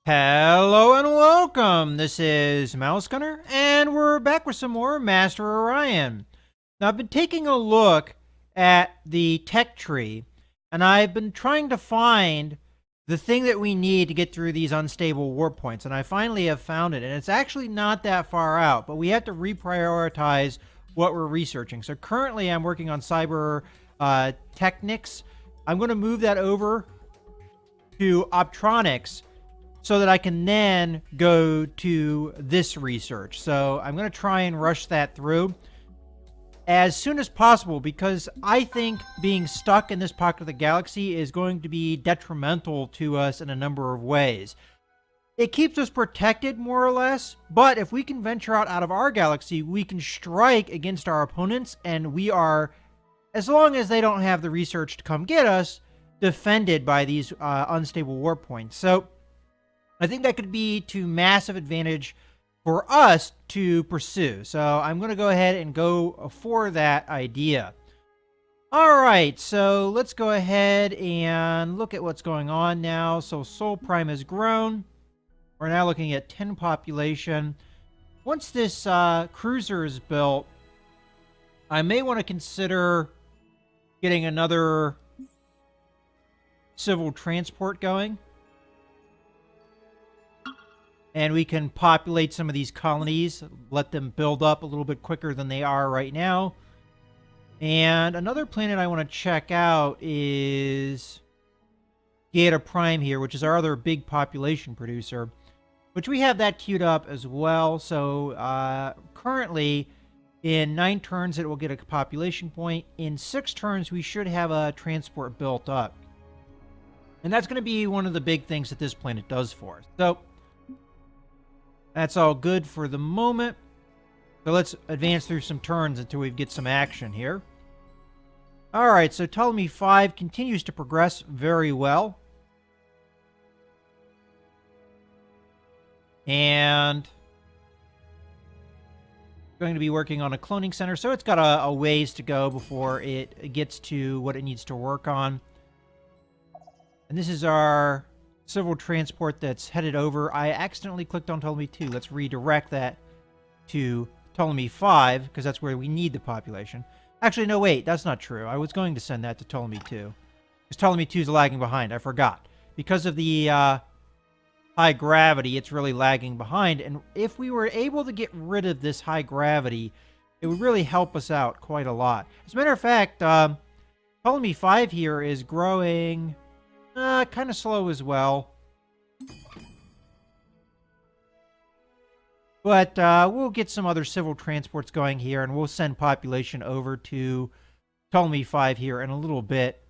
Hello and welcome. This is Mouse Gunner, and we're back with some more Master of Orion. Now, I've been taking a look at the tech tree, and I've been trying to find the thing that we need to get through these unstable warp points, and I finally have found it. And it's actually not that far out, but we have to reprioritize what we're researching. So currently, I'm working on cyber technics. I'm going to move that over to optronics so that I can then go to this research. So I'm going to try and rush that through as soon as possible, because I think being stuck in this pocket of the galaxy is going to be detrimental to us in a number of ways. It keeps us protected, more or less, but if we can venture out of our galaxy, we can strike against our opponents, and we are, as long as they don't have the research to come get us, defended by these unstable warp points. So I think that could be to massive advantage for us to pursue. So I'm going to go ahead and go for that idea. All right, so let's go ahead and look at what's going on now. So Sol Prime has grown. We're now looking at 10 population. Once this cruiser is built, I may want to consider getting another civil transport going. And we can populate some of these colonies, let them build up a little bit quicker than they are right now. And another planet I want to check out is Gaeta Prime here, which is our other big population producer, which we have that queued up as well. So currently, in 9 turns, it will get a population point. In 6 turns, we should have a transport built up. And that's going to be one of the big things that this planet does for us. So that's all good for the moment. So let's advance through some turns until we get some action here. Alright, so Ptolemy 5 continues to progress very well. And going to be working on a cloning center. So it's got a ways to go before it gets to what it needs to work on. And this is our civil transport that's headed over. I accidentally clicked on Ptolemy 2. Let's redirect that to Ptolemy 5, because that's where we need the population. Actually, no, wait, that's not true. I was going to send that to Ptolemy 2, because Ptolemy 2 is lagging behind. I forgot. Because of the high gravity, it's really lagging behind. And if we were able to get rid of this high gravity, it would really help us out quite a lot. As a matter of fact, Ptolemy 5 here is growing kind of slow as well. But we'll get some other civil transports going here, and we'll send population over to Ptolemy 5 here in a little bit.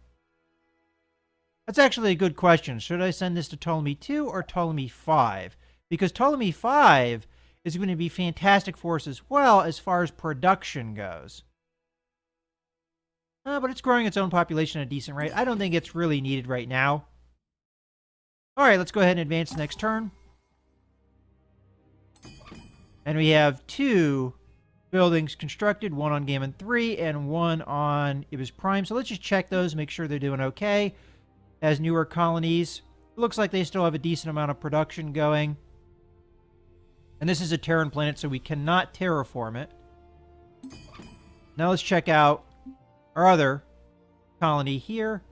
That's actually a good question. Should I send this to Ptolemy 2 or Ptolemy 5? Because Ptolemy 5 is going to be fantastic for us as well as far as production goes. But it's growing its own population at a decent rate. I don't think it's really needed right now. Alright, let's go ahead and advance the next turn. And we have 2 buildings constructed, one on Gammon 3 and one on Ibis Prime. So let's just check those, make sure they're doing okay. As newer colonies, it looks like they still have a decent amount of production going. And this is a Terran planet, so we cannot terraform it. Now let's check out our other colony here.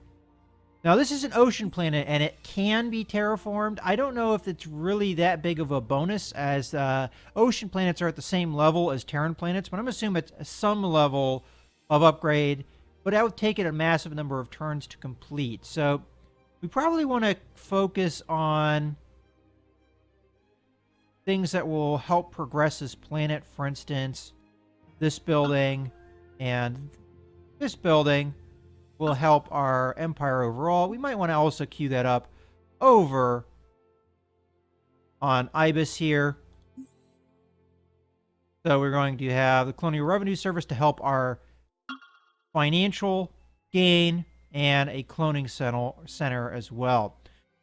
Now this is an ocean planet, and it can be terraformed. I don't know if it's really that big of a bonus, as ocean planets are at the same level as Terran planets, but I'm assuming it's some level of upgrade, but that would take it a massive number of turns to complete. So we probably want to focus on things that will help progress this planet. For instance, this building and this building will help our empire overall. We might want to also queue that up over on Ibis here. So we're going to have the Colonial Revenue Service to help our financial gain, and a cloning center as well.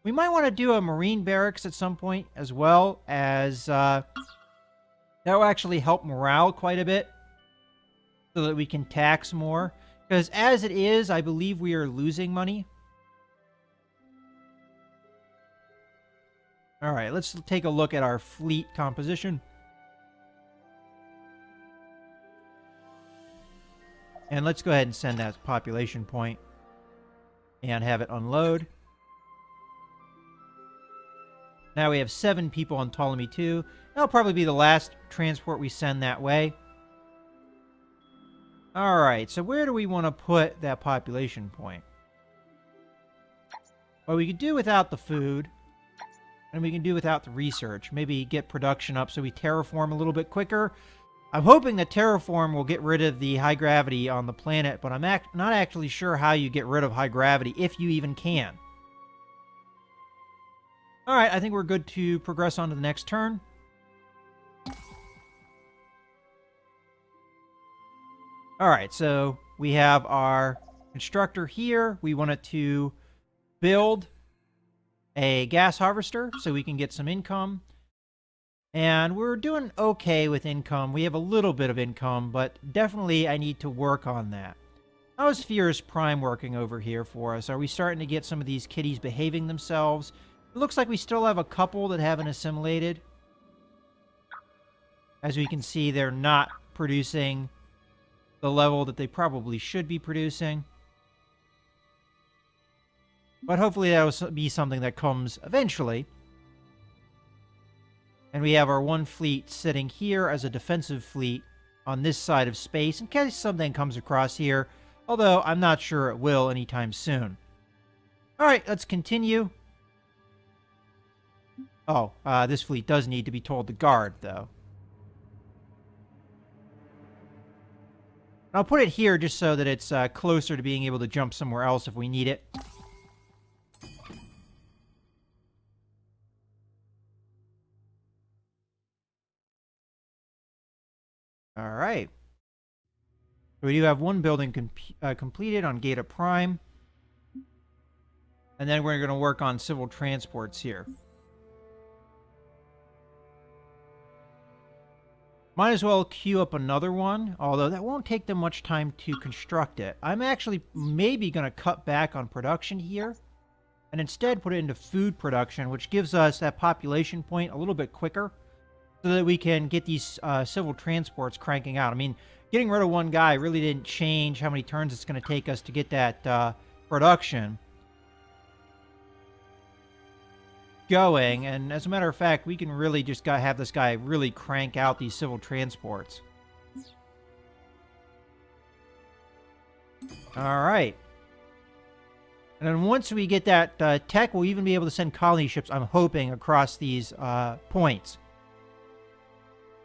We might want to do a Marine barracks at some point as well, as that will actually help morale quite a bit so that we can tax more. Because as it is, I believe we are losing money. All right, let's take a look at our fleet composition. And let's go ahead and send that population point and have it unload. Now we have 7 people on Ptolemy 2. That'll probably be the last transport we send that way. All right, so where do we want to put that population point? Well, we could do without the food, and we can do without the research. Maybe get production up so we terraform a little bit quicker. I'm hoping that terraform will get rid of the high gravity on the planet, but I'm not actually sure how you get rid of high gravity, if you even can. All right, I think we're good to progress on to the next turn. All right, so we have our constructor here. We want it to build a gas harvester so we can get some income. And we're doing okay with income. We have a little bit of income, but definitely I need to work on that. How is Fear's Prime working over here for us? Are we starting to get some of these kitties behaving themselves? It looks like we still have a couple that haven't assimilated. As we can see, they're not producing the level that they probably should be producing. But hopefully that will be something that comes eventually. And we have our one fleet sitting here as a defensive fleet on this side of space in case something comes across here, although I'm not sure it will anytime soon. All right, let's continue. Oh, this fleet does need to be told to guard, though. I'll put it here just so that it's closer to being able to jump somewhere else if we need it. All right. We do have one building completed on Gata Prime. And then we're going to work on civil transports here. Might as well queue up another one, although that won't take them much time to construct it. I'm actually maybe going to cut back on production here and instead put it into food production, which gives us that population point a little bit quicker so that we can get these civil transports cranking out. I mean, getting rid of one guy really didn't change how many turns it's going to take us to get that production going, and as a matter of fact, we can really just have this guy really crank out these civil transports. All right. And then once we get that tech, we'll even be able to send colony ships, I'm hoping, across these points.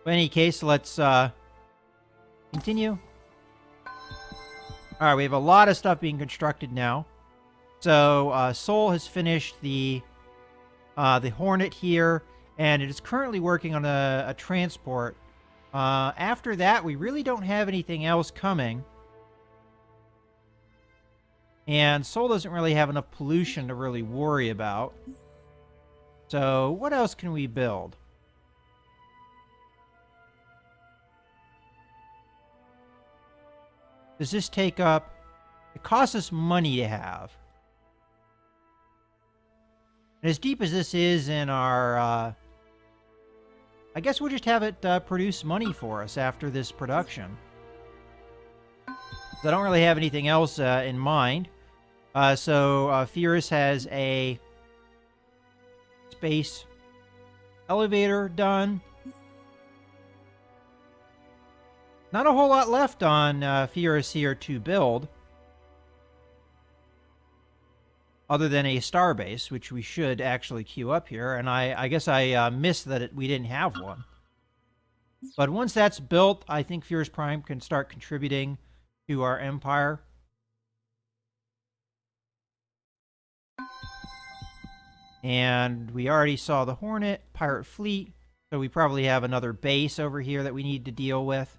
In any case, let's continue. All right, we have a lot of stuff being constructed now. So Sol has finished the Hornet here, and it is currently working on a transport. After that, we really don't have anything else coming. And Sol doesn't really have enough pollution to really worry about. So what else can we build? Does this take up... It costs us money to have. And as deep as this is in our... I guess we'll just have it produce money for us after this production. I don't really have anything else in mind. So Fierce has a space elevator done. Not a whole lot left on Fierce here to build. Other than a starbase, which we should actually queue up here. And I guess I missed that we didn't have one. But once that's built, I think Fierce Prime can start contributing to our empire. And we already saw the Hornet, Pirate Fleet. So we probably have another base over here that we need to deal with.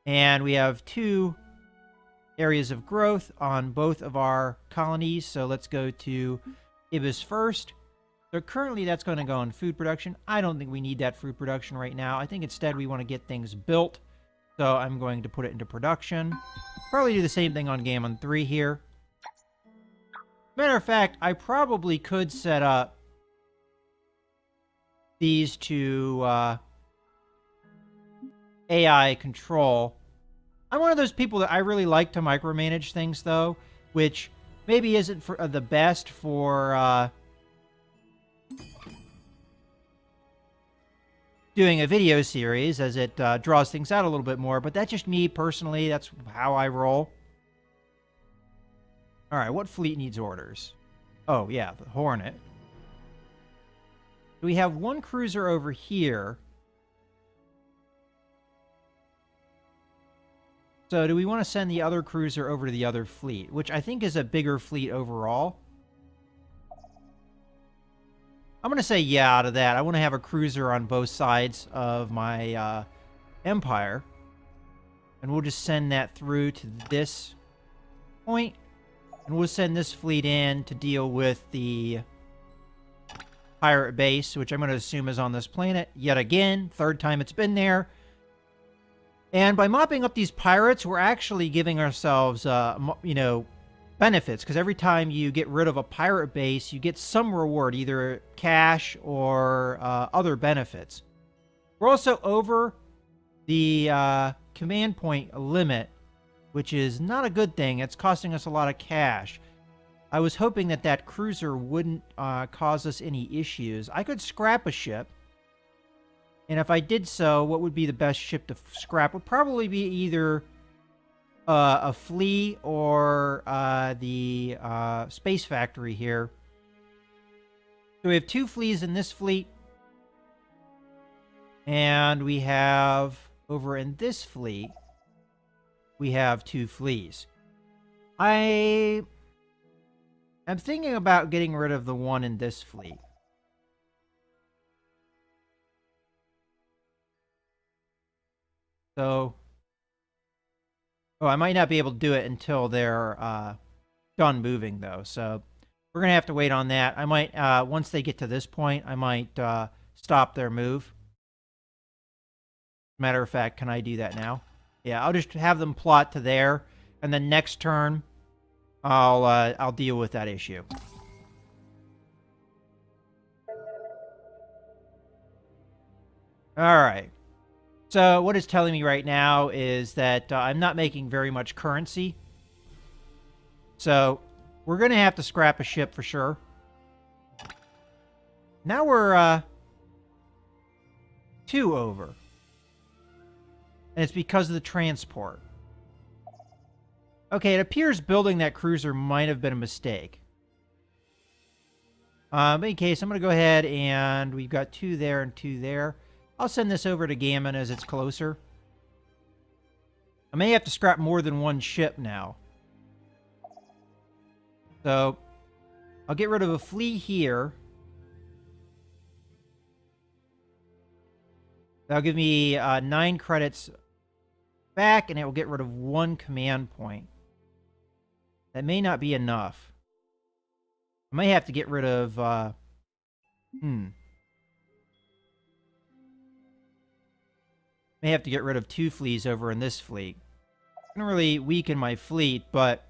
And we have 2 areas of growth on both of our colonies. So let's go to Ibis first. So currently that's going to go in food production. I don't think we need that food production right now. I think instead we want to get things built. So I'm going to put it into production. Probably do the same thing on Gammon 3 here. Matter of fact, I probably could set up these to AI control. I'm one of those people that I really like to micromanage things, though, which maybe isn't for, the best for doing a video series, as it draws things out a little bit more, but that's just me personally. That's how I roll. All right, what fleet needs orders? Oh, yeah, the Hornet. We have one cruiser over here. So do we want to send the other cruiser over to the other fleet, which I think is a bigger fleet overall? I'm going to say yeah to that. I want to have a cruiser on both sides of my empire. And we'll just send that through to this point. And we'll send this fleet in to deal with the pirate base, which I'm going to assume is on this planet. Yet again, third time it's been there. And by mopping up these pirates, we're actually giving ourselves, benefits. Because every time you get rid of a pirate base, you get some reward, either cash or other benefits. We're also over the command point limit, which is not a good thing. It's costing us a lot of cash. I was hoping that that cruiser wouldn't cause us any issues. I could scrap a ship. And if I did so, what would be the best ship to scrap? Would probably be either a flea or the space factory here. So we have 2 fleas in this fleet. And we have, over in this fleet, we have 2 fleas. I am thinking about getting rid of the one in this fleet. So, I might not be able to do it until they're done moving, though. So, we're going to have to wait on that. I might, once they get to this point, I might stop their move. Matter of fact, can I do that now? Yeah, I'll just have them plot to there, and then next turn, I'll deal with that issue. All right. So what it's telling me right now is that I'm not making very much currency. So we're going to have to scrap a ship for sure. Now we're 2 over. And it's because of the transport. Okay, it appears building that cruiser might have been a mistake. But in any case, I'm going to go ahead and we've got 2 there and 2 there. I'll send this over to Gammon as it's closer. I may have to scrap more than one ship now. So, I'll get rid of a flea here. That'll give me 9 credits back, and it will get rid of 1 command point. That may not be enough. I may have to get rid of... May have to get rid of 2 fleas over in this fleet. It's going to really weaken my fleet, but...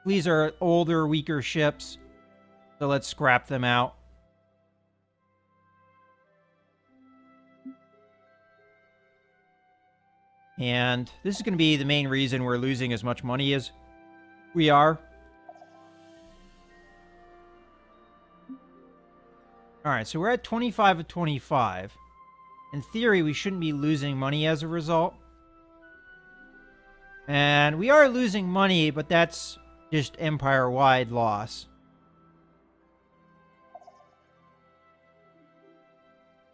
Fleas are older, weaker ships. So let's scrap them out. And this is going to be the main reason we're losing as much money as we are. Alright, so we're at 25 of 25. In theory, we shouldn't be losing money as a result. And we are losing money, but that's just empire-wide loss.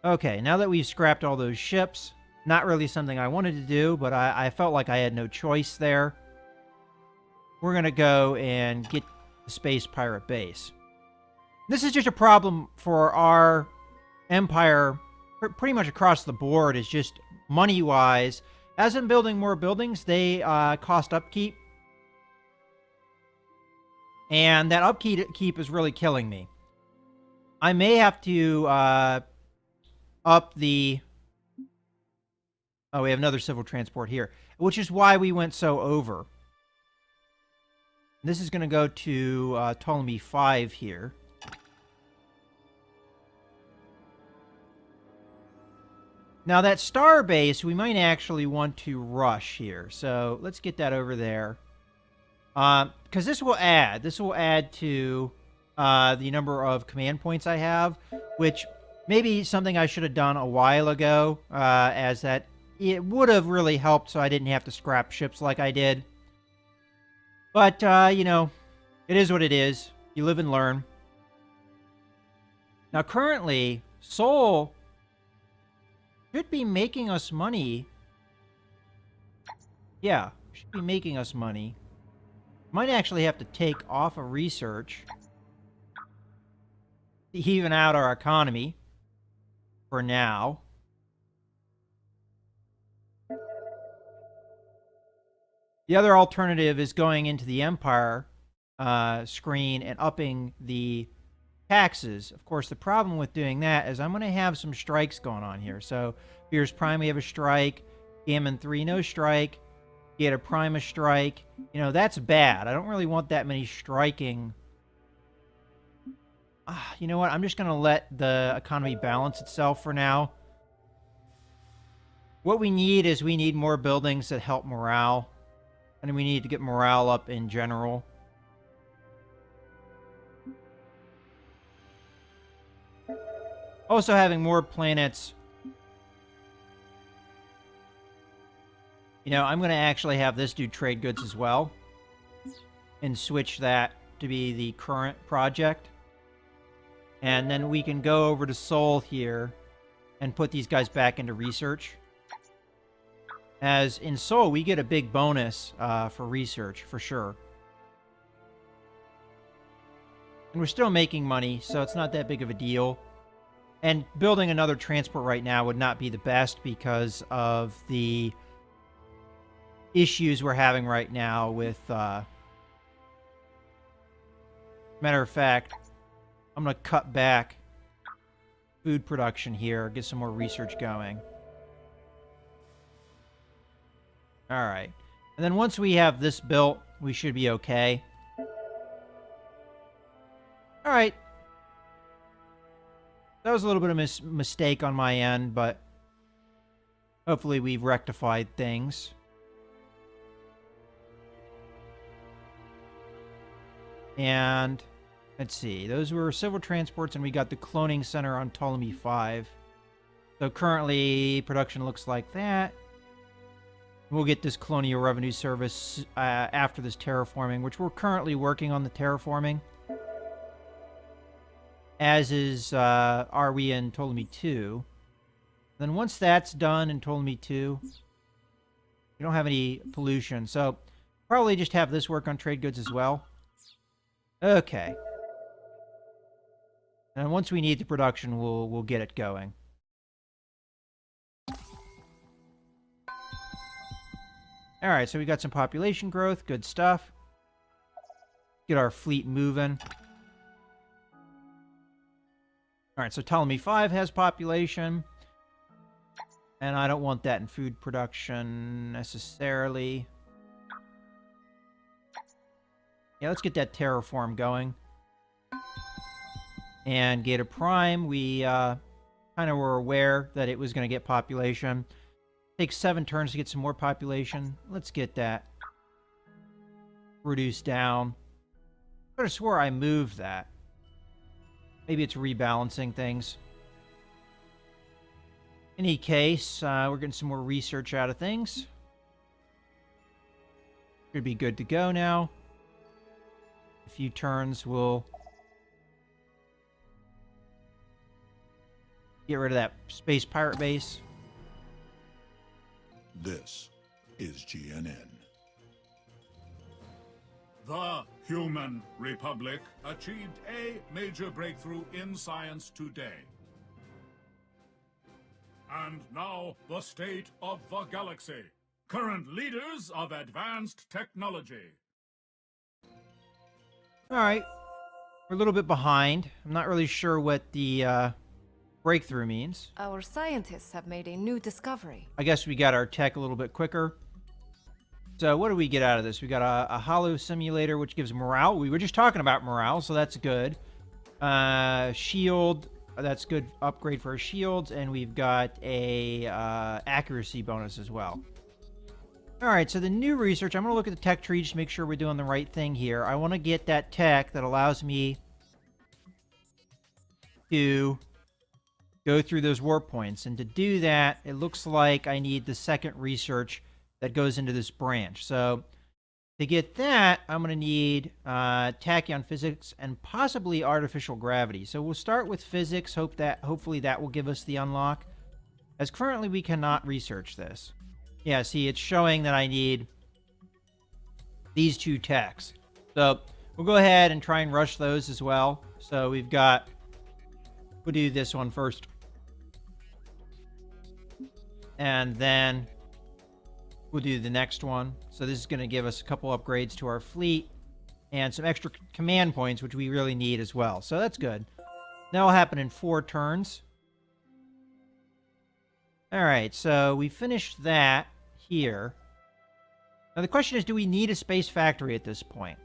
Okay, now that we've scrapped all those ships, not really something I wanted to do, but I felt like I had no choice there. We're going to go and get the space pirate base. This is just a problem for our empire pretty much across the board. Is just money-wise. As I'm building more buildings, they cost upkeep. And that upkeep is really killing me. I may have to up the... Oh, we have another civil transport here. Which is why we went so over. This is going to go to Ptolemy 5 here. Now that star base, we might actually want to rush here. So let's get that over there. Because this will add to the number of command points I have, which maybe something I should have done a while ago, as that it would have really helped so I didn't have to scrap ships like I did. But, you know, it is what it is. You live and learn. Now, currently, Sol should be making us money. Yeah, should be making us money. Might actually have to take off of research to even out our economy for now. The other alternative is going into the Empire screen and upping the taxes. Of course, the problem with doing that is I'm going to have some strikes going on here. So, Fears Prime, we have a strike. Gammon 3, no strike. Get a Prime, a strike. You know, that's bad. I don't really want that many striking. You know what? I'm just going to let the economy balance itself for now. What we need more buildings that help morale. And we need to get morale up in general. Also, having more planets. You know, I'm going to actually have this do trade goods as well. And switch that to be the current project. And then we can go over to Sol here and put these guys back into research. As in Sol, we get a big bonus for research, for sure. And we're still making money, so it's not that big of a deal. And building another transport right now would not be the best because of the issues we're having right now with... Matter of fact, I'm going to cut back food production here, get some more research going. All right. And then once we have this built, we should be okay. All right. That was a little bit of a mistake on my end, but hopefully we've rectified things. And let's see. Those were civil transports, and we got the cloning center on Ptolemy 5. So currently, production looks like that. We'll get this Colonial Revenue Service after this terraforming, which we're currently working on the terraforming. As is, are we in Ptolemy 2. Then once that's done in Ptolemy 2, we don't have any pollution. So probably just have this work on trade goods as well. Okay. And once we need the production, we'll get it going. All right, so we got some population growth. Good stuff. Get our fleet moving. All right, so Ptolemy 5 has population. And I don't want that in food production necessarily. Yeah, let's get that terraform going. And Gata Prime, we kind of were aware that it was going to get population. Takes 7 turns to get some more population. Let's get that reduced down. I could have swore I moved that. Maybe it's rebalancing things. In any case, we're getting some more research out of things. Should be good to go now. A few turns will get rid of that space pirate base. This is GNN. The Human Republic achieved a major breakthrough in science today. And now, the state of the galaxy. Current leaders of advanced technology. Alright. We're a little bit behind. I'm not really sure what the breakthrough means. Our scientists have made a new discovery. I guess we got our tech a little bit quicker. So what do we get out of this? We got a hollow simulator, which gives morale. We were just talking about morale, so that's good. Shield that's good upgrade for our shields, and we've got a accuracy bonus as well. All right, so the new research, I'm going to look at the tech tree just to make sure we're doing the right thing here. I want to get that tech that allows me to go through those warp points. And to do that, it looks like I need the second research that goes into this branch. So to get that, I'm going to need tachyon physics and possibly artificial gravity. So we'll start with physics, hopefully that will give us the unlock, as currently we cannot research this. Yeah, see, it's showing that I need these two techs. So we'll go ahead and try and rush those as well. So we'll do this one first. And then we'll do the next one. So this is going to give us a couple upgrades to our fleet and some extra command points, which we really need as well. So that's good. That'll happen in 4 turns. All right, so we finished that here. Now the question is, do we need a space factory at this point?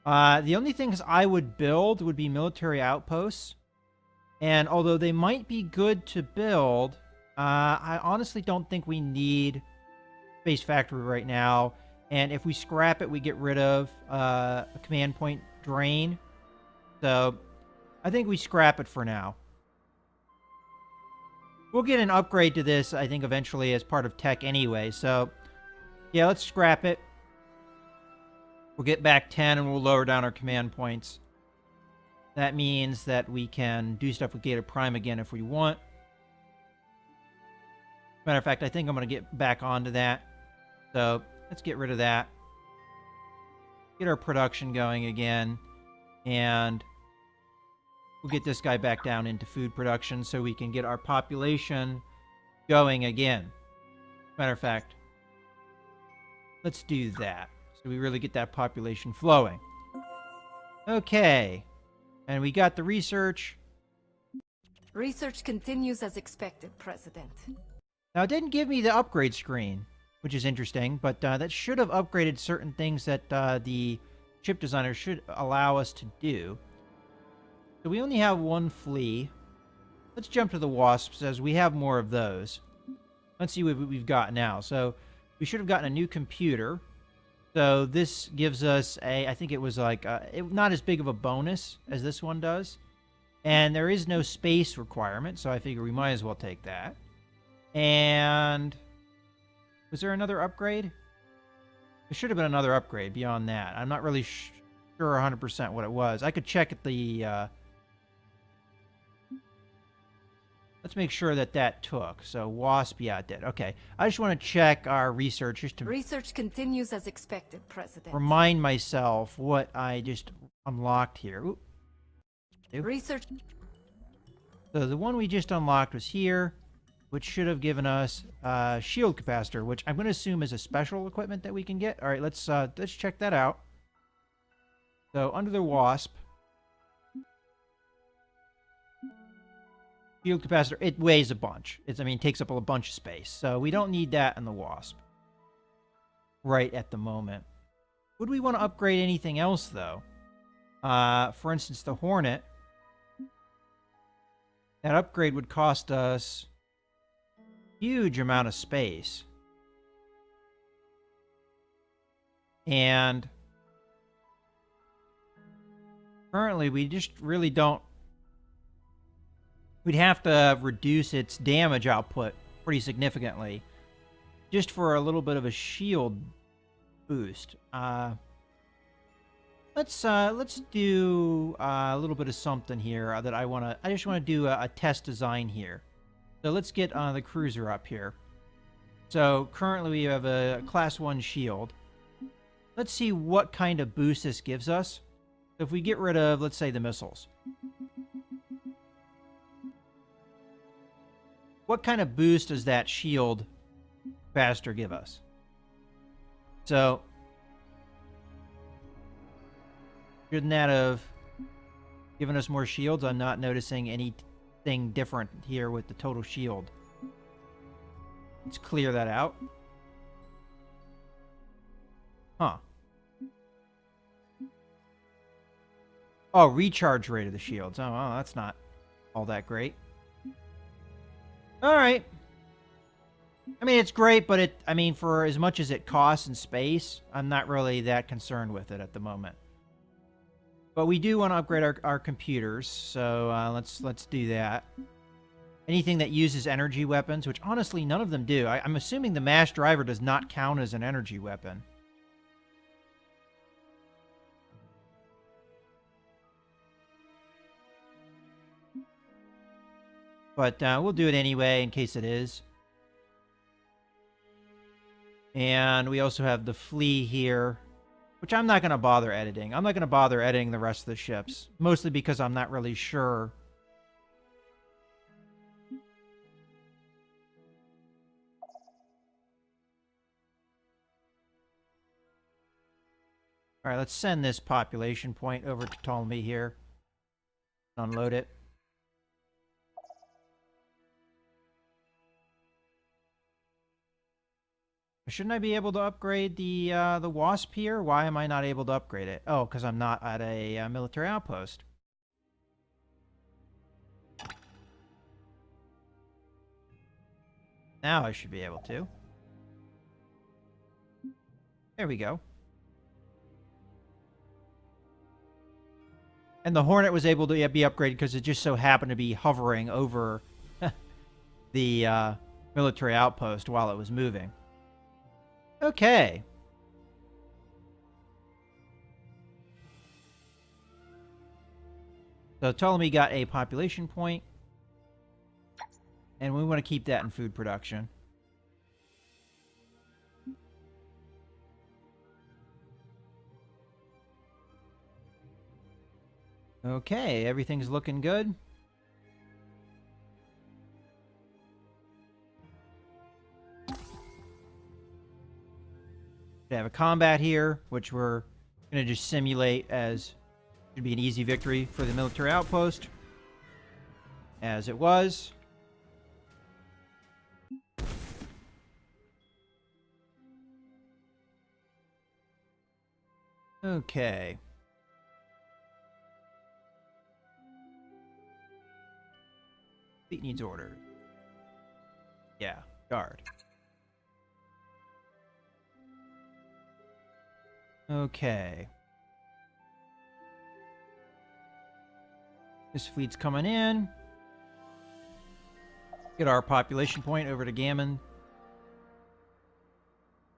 The only things I would build would be military outposts. And although they might be good to build, I honestly don't think we need space factory right now. And if we scrap it, we get rid of a command point drain. So I think we scrap it for now. We'll get an upgrade to this, I think, eventually as part of tech anyway. So, yeah, let's scrap it. We'll get back 10 and we'll lower down our command points. That means that we can do stuff with Gator Prime again if we want. Matter of fact, I think I'm going to get back onto that. So, let's get rid of that. Get our production going again. And we'll get this guy back down into food production so we can get our population going again. Matter of fact, let's do that. So we really get that population flowing. Okay. And we got the research. Research continues as expected, President. Now, it didn't give me the upgrade screen, which is interesting, but that should have upgraded certain things that the chip designer should allow us to do. So we only have 1 flea. Let's jump to the wasps, as we have more of those. Let's see what we've got now. So we should have gotten a new computer. So this gives us I think it was like, not as big of a bonus as this one does. And there is no space requirement, so I figure we might as well take that. And was there another upgrade? There should have been another upgrade beyond that. I'm not really sure 100% what it was. I could check at the... let's make sure that took. So wasp, yeah, it did. Okay. I just want to check our research just to... Research continues as expected, President. Remind myself what I just unlocked here. Oop. Research... So the one we just unlocked was here, which should have given us shield capacitor, which I'm going to assume is a special equipment that we can get. All right, let's check that out. So under the wasp, shield capacitor, it weighs a bunch. It takes up a bunch of space. So we don't need that in the wasp right at the moment. Would we want to upgrade anything else, though? For instance, the Hornet. That upgrade would cost us a huge amount of space. And currently, we just really don't... We'd have to reduce its damage output pretty significantly just for a little bit of a shield boost. Let's do a little bit of something here that I just want to do a test design here. So let's get the cruiser up here. So currently we have a class 1 shield. Let's see what kind of boost this gives us. So if we get rid of, let's say, the missiles. What kind of boost does that shield capacitor give us? So, shouldn't that have given us more shields? I'm not noticing anything different here with the total shield. Let's clear that out. Huh. Oh, recharge rate of the shields. Oh, well, that's not all that great. All right. I mean, it's great, but I mean, for as much as it costs in space, I'm not really that concerned with it at the moment. But we do want to upgrade our computers, so let's do that. Anything that uses energy weapons, which honestly none of them do. I'm assuming the mass driver does not count as an energy weapon. But we'll do it anyway in case it is. And we also have the flea here, which I'm not going to bother editing. I'm not going to bother editing the rest of the ships, mostly because I'm not really sure. All right, let's send this population point over to Ptolemy here. Unload it. Shouldn't I be able to upgrade the Wasp here? Why am I not able to upgrade it? Oh, because I'm not at a military outpost. Now I should be able to. There we go. And the Hornet was able to be upgraded because it just so happened to be hovering over the military outpost while it was moving. Okay. So Ptolemy got a population point. And we want to keep that in food production. Okay, everything's looking good. We have a combat here, which we're going to just simulate as should be an easy victory for the military outpost, as it was. Okay. Fleet needs order. Yeah, guard. Okay. This fleet's coming in. Get our population point over to Gammon.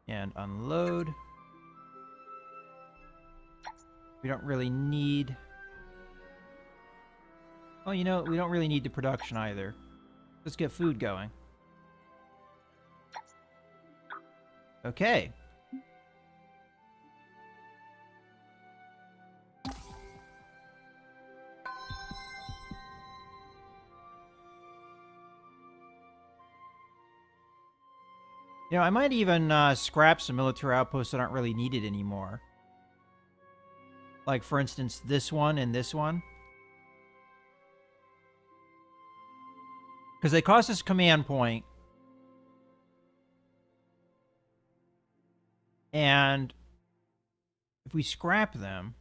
And unload. We don't really need... Oh, you know, we don't really need the production either. Let's get food going. Okay. You know, I might even scrap some military outposts that aren't really needed anymore. Like, for instance, this one and this one. Because they cost us a command point. And if we scrap them,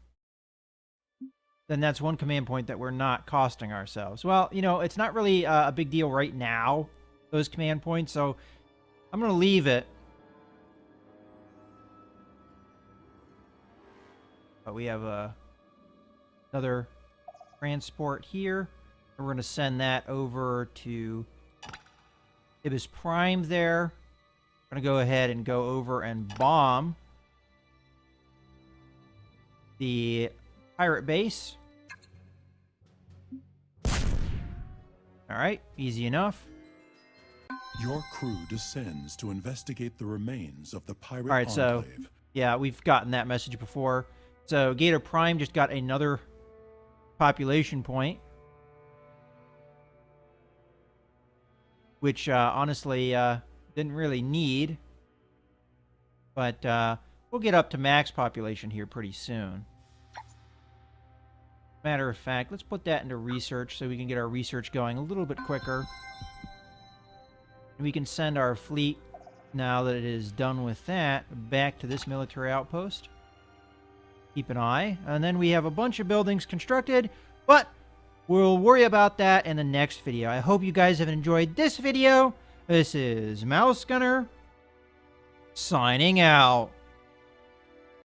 then that's one command point that we're not costing ourselves. Well, you know, it's not really a big deal right now, those command points, so I'm going to leave it. But we have another transport here. And we're going to send that over to Ibis Prime there. We're going to go ahead and go over and bomb the pirate base. Alright, easy enough. Your crew descends to investigate the remains of the pirate Alright, so, enclave. yeah, we've gotten that message before. So, Gator Prime just got another population point. Which, honestly, didn't really need. But, we'll get up to max population here pretty soon. Matter of fact, let's put that into research so we can get our research going a little bit quicker. And we can send our fleet, now that it is done with that, back to this military outpost. keep an eye. And then we have a bunch of buildings constructed, but we'll worry about that in the next video. I hope you guys have enjoyed this video. This is Mouse Gunner signing out.